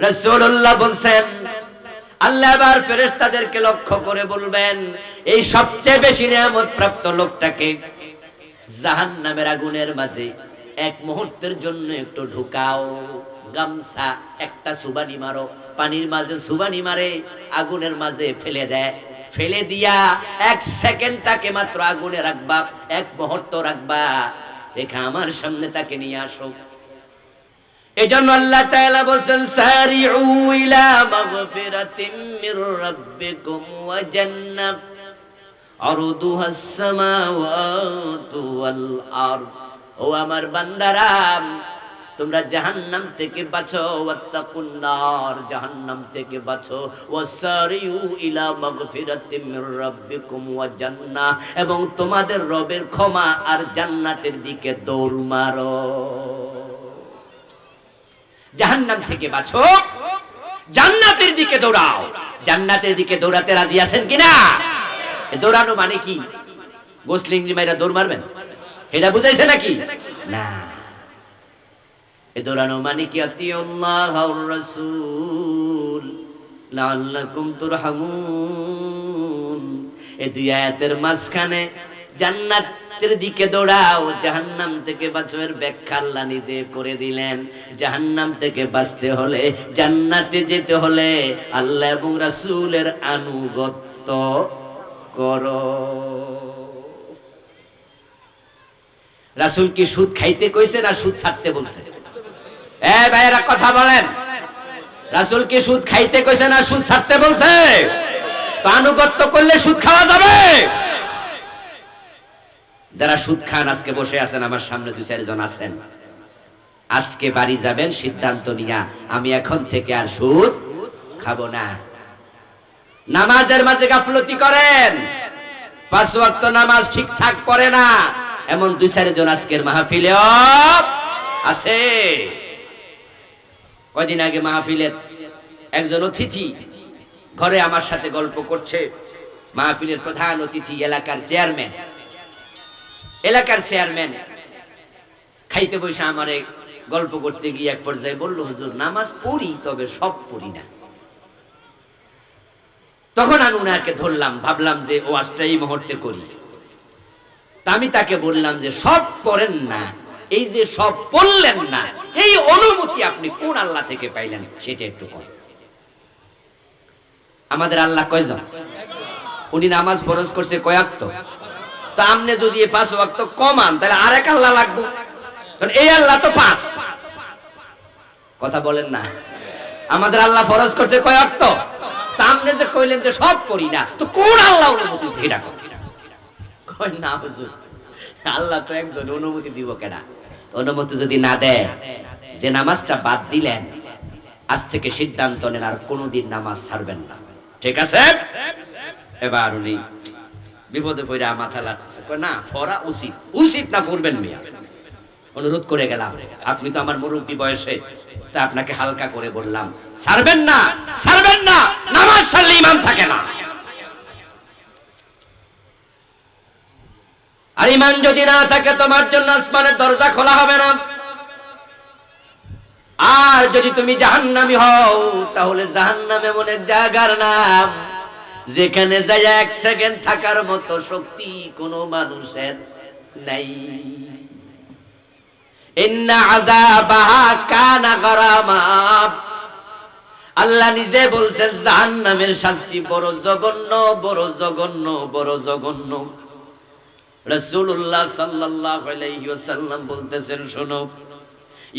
রাসূলুল্লাহ বলছেন, আল্লাহ আবার ফেরেশতাদেরকে লক্ষ্য করে বলবেন, এই সবচেয়ে বেশি নিয়ামত প্রাপ্ত লোকটাকে জাহান্নামের আগুনের মাঝে এক মুহূর্তের জন্য একটু ঢুকাও। গামছা একটা সুবানি মারো, পানির মাঝে সুবানি মারে, আগুনের মাঝে ফেলে দেয়। ফেলে দিয়া 1 সেকেন্ড তাকে মাত্র আগুনে রাখবা, 1 মুহূর্ত রাখবা, রেখে আমার সামনে তাকে নিয়ে আসো। এজন্য আল্লাহ তাআলা বলেন, সারিউ ইলা মাগফিরাতিম মির রাব্বিকুম ওয়া জান্নাহ আরদুহাস সামাওয়াতু ওয়াল আরদ। ও আমার বান্দারা, তোমরা জাহান্নাম থেকে বাঁচো, ওয়াত্তাকুন নার, জাহান্নাম থেকে বাঁচো, ওয়াসারিউ ইলা মাগফিরাতিম মির রাব্বিকুম ওয়া জান্নাহ, এবং তোমাদের রবের ক্ষমা আর জান্নাতের দিকে দৌড় মারো। জাহান্নাম থেকে বাঁচো, জান্নাতের দিকে দৌড়াও। জান্নাতের দিকে দৌড়াতে রাজি আছেন কিনা? দৌড়ানো মানে কি? গোসলিংরি মাইরা দৌড় মারবেন এটা বুঝাইছে নাকি? না, এ দৌড়ানো মানে কি? আতিউল্লাহ ওয়ার রাসূল লাআল্লাকুম তুরহামুন। এই দুই আয়াতের মাঝখানে জান্নাতের দিকে দৌড়াও, জাহান্নাম থেকে বাঁচো এর ব্যাখ্যা আল্লাহ নিজে করে দিলেন। জাহান্নাম থেকে বাঁচতে হলে, জান্নাতে যেতে হলে আল্লাহ এবং রাসূলের আনুগত্য করো। রাসূল কি সুদ খাইতে কইছে না সুদ ছাড়তে বলছে? এই ভাইরা কথা বলেন, রাসূল কি সুদ খাইতে কইছে না সুদ ছাড়তে বলছে? তো আনুগত্য করলে সুদ খাওয়া যাবে? যারা সুদ খান আজকে বসে আছেন, আমার সামনে 2-4 জন আছেন, আজকে বাড়ি যাবেন সিদ্ধান্ত নিয়া, আমি এখন থেকে আর সুদ খাবো না। নামাজের মাঝে গাফলতি করেন, 5 ওয়াক্ত নামাজ ঠিকঠাক পড়ে না, এমন 2-4 জন আজকের মাহফিলেও আছে। কয়দিন আগে মাহফিলের একজন অতিথি ঘরে আমার সাথে গল্প করছে। মাহফিলের প্রধান অতিথি এলাকার চেয়ারম্যান খাইতে বসে আমারে গল্প করতে গিয়ে এক পর্যায়ে বলল, হুজুর নামাজ পড়ি, তবে সব পড়ি না। তখন আমি উনাকে ধরলাম, ভাবলাম যে ওয়াজটা এই মুহূর্তে করি। তা আমি তাকে বললাম যে সব পড়েন না, এই যে সব পড়লেন না, এই অনুমতি আপনি কোন আল্লাহ থেকে পাইলেন সেটা একটু কর। আমাদের আল্লাহ কয়জন? উনি নামাজ ফরজ করছে কয় ওয়াক্ত? তো আপনি যদি 5 ওয়াক্ত কমান তাহলে আরেক আল্লাহ লাগবে, কারণ এই আল্লাহ তো 5। কথা বলেন না? আমাদের আল্লাহ ফরজ করছে কয় ওয়াক্ত? তা আপনি যে কইলেন যে সব পড়ি না, তো কোন আল্লাহ অনুমতি দিছে? কয় না হুজুর, আল্লাহ তো একজন, অনুমতি দিব কেডা? অনুমতি যদি না দেয়, যে নামাজটা বাদ দিলেন, আজ থেকে সিদ্ধান্ত নেন আর কোনোদিন নামাজ ছাড়বেন না, ঠিক আছে? এবার উনি বিপদে পড়ে মাথা লাগছে, কয় না পড়া উচিত না, পড়বেন মিয়া। অনুরোধ করে গেলাম, আপনি তো আমার মুরব্বী বয়সে, তা আপনাকে হালকা করে বললাম, ছাড়বেন না, নামাজ ছাড়লে ঈমান থাকে না। আর ঈমান যদি না থাকে, তোমার জন্য আসমানের দরজা খোলা হবে না। আর যদি তুমি জাহান্নামী হও, তাহলে জাহান্নাম এমন এক জায়গার নাম যেখানে যায় 1 সেকেন্ড থাকার মতো শক্তি কোনো মানুষের নাই। ইন্না আযাবাহা কানা গারামা। আল্লাহ নিজে বলছেন জাহান্নামের শাস্তি বড় জঘন্য, বড় জঘন্য, বড় জঘন্য। রাসূলুল্লাহ সাল্লাল্লাহু আলাইহি ওয়াসাল্লাম বলতেছেন, শোনো,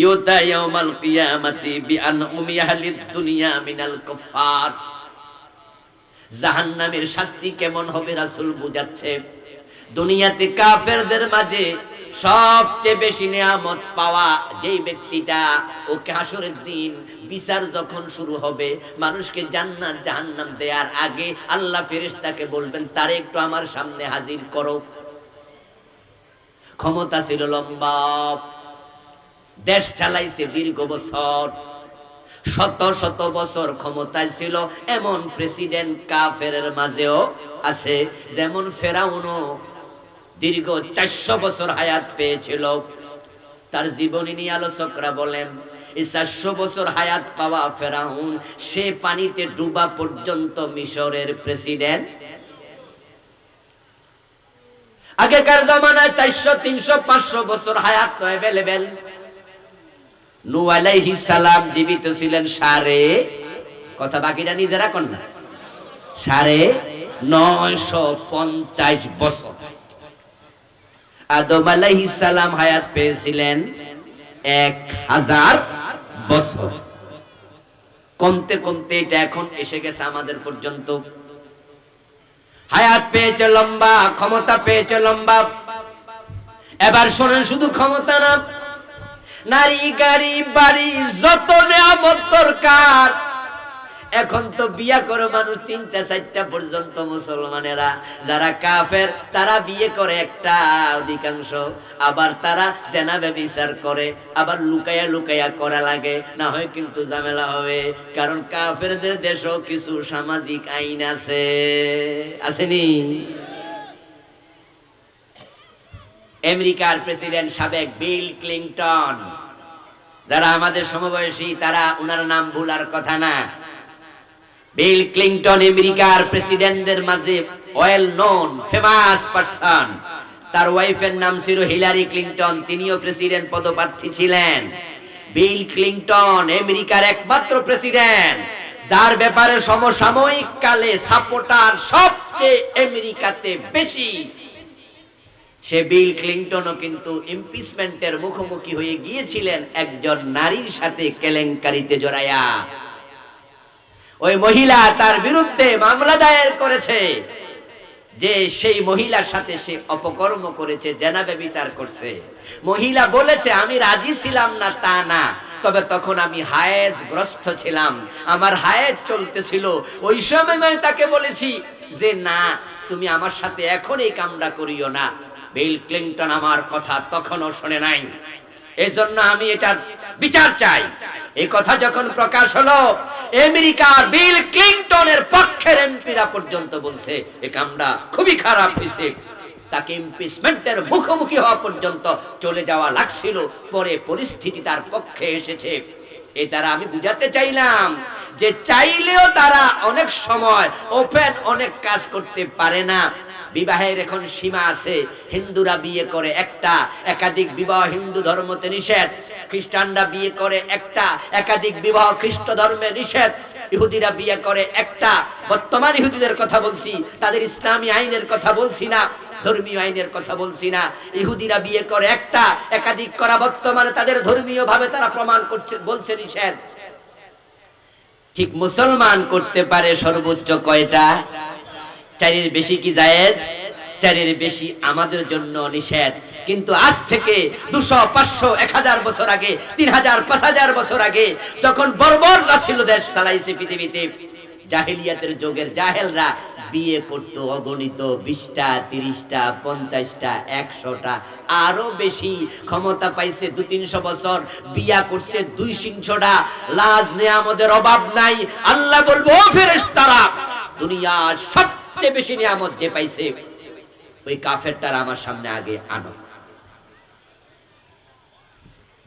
ইউতা ইয়াউমাল কিয়ামাতি বিআনউমি আহলিদ দুনিয়া মিনাল কুফার। জাহান্নামের শাস্তি কেমন হবে রাসূল বুঝাচ্ছে। দুনিয়াতে কাফেরদের মাঝে সবচেয়ে বেশি নিয়ামত পাওয়া যেই ব্যক্তিটা, ওকে হাসরের দিন বিচার যখন শুরু হবে, মানুষকে জান্নাত জাহান্নাম দেওয়ার আগে আল্লাহ ফেরেশতাকে বলবেন, তারে একটু আমার সামনে হাজির করো। ক্ষমতা ছিল লম্বা, দেশ চালাইছে দীর্ঘ বছর, শত বছর ক্ষমতায় ছিল, এমন প্রেসিডেন্ট কাফেরের মাঝেও আছে, যেমন ফেরাউনও দীর্ঘ 400 বছর হায়াত পেয়েছিল। তার জীবনী নিয়ে আলোচকরা বলেন, এই 400 বছর হায়াত পাওয়া ফেরাউন সে পানিতে ডুবা পর্যন্ত মিশরের প্রেসিডেন্ট। আগেকার জামানায় 400 300 500 বছর হায়াত তো अवेलेबल। নূহ আলাইহিস সালাম জীবিত ছিলেন কথা বাকিটা নিজেরা কোন না 950 বছর। আদম আলাইহিস সালাম হায়াত পেয়েছিলেন 1000 বছর। কমতে কমতে এটা এখন এসে গেছে আমাদের পর্যন্ত। হায়াত পেয়েছে লম্বা, ক্ষমতা পেয়েছে লম্বা। এবার শোনেন, শুধু ক্ষমতা না, নারী গাড়ি বাড়ি যত নিয়ামত দরকার। এখন তো বিয়া করে মানুষ 3টা 4টা পর্যন্ত। মুসলমানেরা যারা কাফের তারা বিয়ে করে একটা অধিকাংশ, আবার তারা জেনা ব্যভিচার করে, আবার লুকায়া লুকায়া করা লাগে, না হয় কিন্তু ঝামেলা হবে। কারণ কাফেরদের দেশেও কিছু সামাজিক আইন আছে, আসেনি? আমেরিকার প্রেসিডেন্ট সাবেক বিল ক্লিনটন, যারা আমাদের সমবয়সী তারা ওনার নাম ভুলার কথা না। বিল ক্লিনটন আমেরিকার প্রেসিডেন্টদের মাঝে ওয়েল নোন ফেমাস পারসন। তার ওয়াইফের নাম ছিল হিলারি ক্লিনটন, তিনিও প্রেসিডেন্ট পদপ্রার্থী ছিলেন। বিল ক্লিনটন আমেরিকার একমাত্র প্রেসিডেন্ট যার ব্যাপারে সমসাময়িক কালে সাপোর্টার সবচেয়ে আমেরিকাতে বেশি। সে বিল ক্লিনটনও কিন্তু ইমপিচমেন্টের মুখোমুখি হয়ে গিয়েছিলেন একজন নারীর সাথে কেলেঙ্কারিতে জড়ায়া। ওই মহিলা তার বিরুদ্ধে মামলা দায়ের করেছে যে সেই মহিলার সাথে সে অপকর্ম করেছে, জেনা ব্যভিচার করছে। মহিলা বলেছে আমি রাজি ছিলাম না তা না, তবে তখন আমি হায়েজ গ্রস্ত ছিলাম, আমার হায়েজ চলতেছিল। ওই সময় আমি তাকে বলেছি যে না, তুমি আমার সাথে এখন এই কামটা করিও না। বিল ক্লিনটন আমার কথা তখনও শোনে নাই, এজন্য আমি এটার বিচার চাই। এই কথা যখন প্রকাশ হলো, আমেরিকার বিল ক্লিনটনের পক্ষের এমপিরা পর্যন্ত বলছে এই কামটা খুবই খারাপ হয়েছে। তাকে ইমপিচমেন্টের মুখোমুখি হওয়া পর্যন্ত চলে যাওয়া লাগছিল, পরে পরিস্থিতি তার পক্ষে এসেছে। এ দ্বারা আমি বুঝাতে চাইলাম যে চাইলেও তারা অনেক সময় ওপেন অনেক কাজ করতে পারে না। বিবাহের এখন সীমা আছে। হিন্দুরা বিয়ে করে একটা, একাধিক বিবাহ হিন্দু ধর্মতে নিষেধ। খ্রিস্টানরা বিয়ে করে একটা, একাধিক বিবাহ খ্রিস্ট ধর্মে নিষেধ। ইহুদিরা বিয়ে করে একটা, বর্তমান ইহুদিদের কথা বলছি, তাদের ইসলামী আইনের কথা বলছি না, ধর্মীয় আইনের কথা বলছি না। ইহুদিরা বিয়ে করে একটা, একাধিক করা বর্তমানে তাদের ধর্মীয় ভাবে তারা প্রমাণ করছে, বলছে নিষেধ। ঠিক মুসলমান করতে পারে সর্বোচ্চ কয়টা? 4-এর বেশি কি জায়েজ? 4-এর বেশি আমাদের জন্য নিষেধ। কিন্তু আজ থেকে 200 500 1000 বছর আগে, 3000 5000 বছর আগে যখন বর্বররা ছিল দেশ চালাইছে পৃথিবীতে, জাহেলিয়াতের যুগের জাহেলরা বিয়ে করত অগণিত 20টা 30টা 50টা 100টা, আরো বেশি। ক্ষমতা পাইছে 200-300 বছর, বিয়া করছে 200-300টা। লাজ নিয়ামতের অভাব নাই। আল্লাহ বলবো, ও ফেরেশতারা, দুনিয়ার সবচেয়ে বেশি নিয়ামত যে পাইছে ওই কাফেরটার আমার সামনে আগে আনো।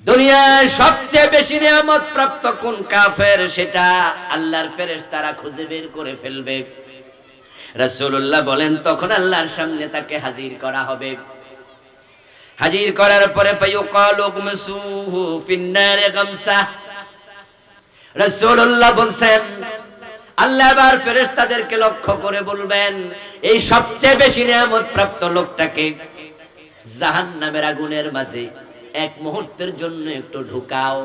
দুনিয়ার সবচেয়ে বেশি নিয়ামত প্রাপ্ত কোন কাফের, সেটা আল্লাহর ফেরেশতারা খুঁজে বের করে ফেলবে। রাসূলুল্লাহ বলেন তখন আল্লাহর সামনে তাকে হাজির করা হবে। হাজির করার পরে ফায়ুকালু গমসুহু ফিন্নারে গামসা। রাসূলুল্লাহ বলেন আল্লাহ এবার ফেরেশতাদেরকে লক্ষ্য করে বলবেন, এই সবচেয়ে বেশি নিয়ামত প্রাপ্ত লোকটাকে জাহান্নামের আগুনের মাঝে এক মুহূর্তের জন্য একটু ঢুকাও।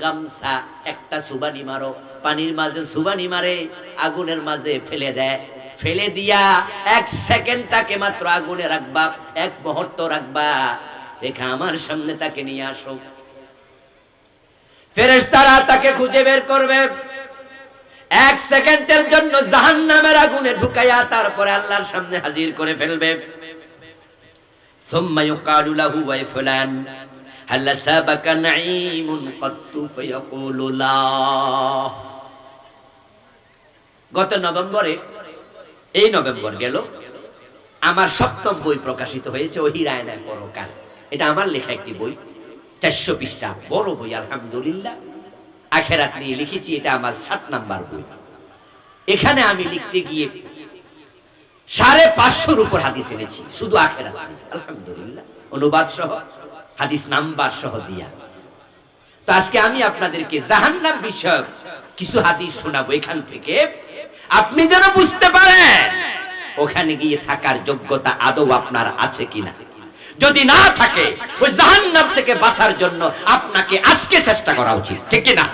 গামছা, একটা সুবানি মারো, পানির মাঝে সুবানি মারে, আগুনের মাঝে ফেলে দেয়। ফেলে দিয়া 1 সেকেন্ড তাকে মাত্র আগুনে রাখবা, 1 মুহূর্ত রাখবা, রেখে আমার সামনে তাকে নিয়ে আসো। ফেরেশতারা তাকে খুঁজে বের করবে, 1 সেকেন্ডের জন্য জাহান্নামের আগুনে ঢুকাইয়া তারপরে আল্লাহর সামনে হাজির করে ফেলবে। সুম্মা ইউকালু লাহু ওয়া ফুলান হাল সাবাকা নাঈমুন ক্বাত্তু ফায়াকুলু লা। গত নভেম্বরে, এই নভেম্বর গেল, আমার 7ম বই প্রকাশিত হয়েছে, ওহির আয়নায় পরকাল। এটা আমার লেখা একটি বই। 400 পৃষ্ঠা বড় বই, আলহামদুলিল্লাহ। আখিরাত নিয়ে লিখেছি, এটা আমার 7 নাম্বার বই। এখানে আমি লিখতে গিয়ে 550-এর উপর হাদিস এনেছি, শুধু আখিরাত নিয়ে, আলহামদুলিল্লাহ, অনুবাদ সহ, হাদিস নাম্বার সহ দিয়া। তো আজকে আমি আপনাদেরকে জাহান্নাম বিষয়ক কিছু হাদিস শোনাবো এখান থেকে, আপনি যেন বুঝতে পারেন ওখানে গিয়ে থাকার যোগ্যতা আদৌ আপনার আছে কিনা। যদি না থাকে, ওই জাহান্নাম থেকে বাঁচার জন্য আপনাকে আজকে চেষ্টা করা উচিত, ঠিক কিনা?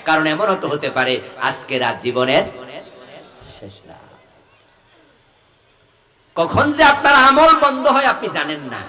কারণ এমন হতে পারে আজকে রাত জীবনের শেষ রাত। কখন যে আপনার আমল বন্ধ হয় আপনি জানেন না।